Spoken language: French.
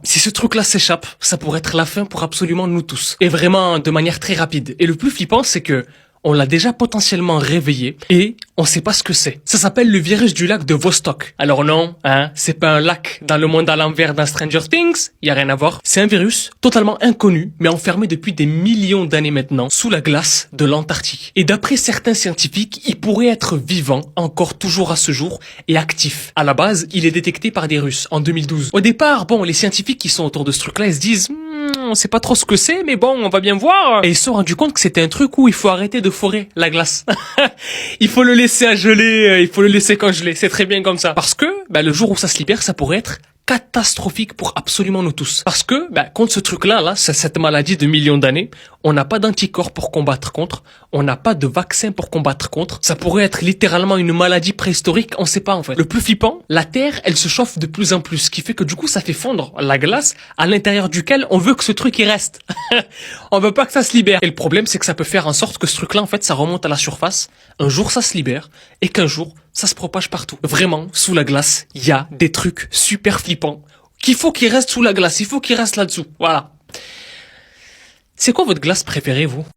Si ce truc-là s'échappe, ça pourrait être la fin pour absolument nous tous. Et vraiment de manière très rapide. Et le plus flippant, c'est que on l'a déjà potentiellement réveillé et on sait pas ce que c'est. Ça s'appelle le virus du lac de Vostok. Alors non, c'est pas un lac dans le monde à l'envers d'un Stranger Things, y a rien à voir. C'est un virus totalement inconnu, mais enfermé depuis des millions d'années maintenant sous la glace de l'Antarctique. Et d'après certains scientifiques, il pourrait être vivant encore toujours à ce jour et actif. À la base, il est détecté par des Russes en 2012. Au départ, les scientifiques qui sont autour de ce truc-là, ils se disent on sait pas trop ce que c'est, mais bon, on va bien voir. Et ils se sont rendus compte que c'était un truc où il faut arrêter de forer la glace. Il faut le laisser à geler, il faut le laisser congeler. C'est très bien comme ça. Parce que, le jour où ça se libère, ça pourrait être catastrophique pour absolument nous tous. Parce que, contre ce truc-là, cette maladie de millions d'années, on n'a pas d'anticorps pour combattre contre, on n'a pas de vaccin pour combattre contre. Ça pourrait être littéralement une maladie préhistorique, on sait pas en fait. Le plus flippant, la Terre, elle se chauffe de plus en plus, ce qui fait que du coup, ça fait fondre la glace à l'intérieur duquel on veut que ce truc y reste. On veut pas que ça se libère. Et le problème, c'est que ça peut faire en sorte que ce truc-là, en fait, ça remonte à la surface. Un jour, ça se libère, et qu'un jour, ça se propage partout. Vraiment, sous la glace, il y a des trucs super flippants qu'il faut qu'ils restent sous la glace, il faut qu'ils restent là-dessous. Voilà. C'est quoi votre glace préférée, vous?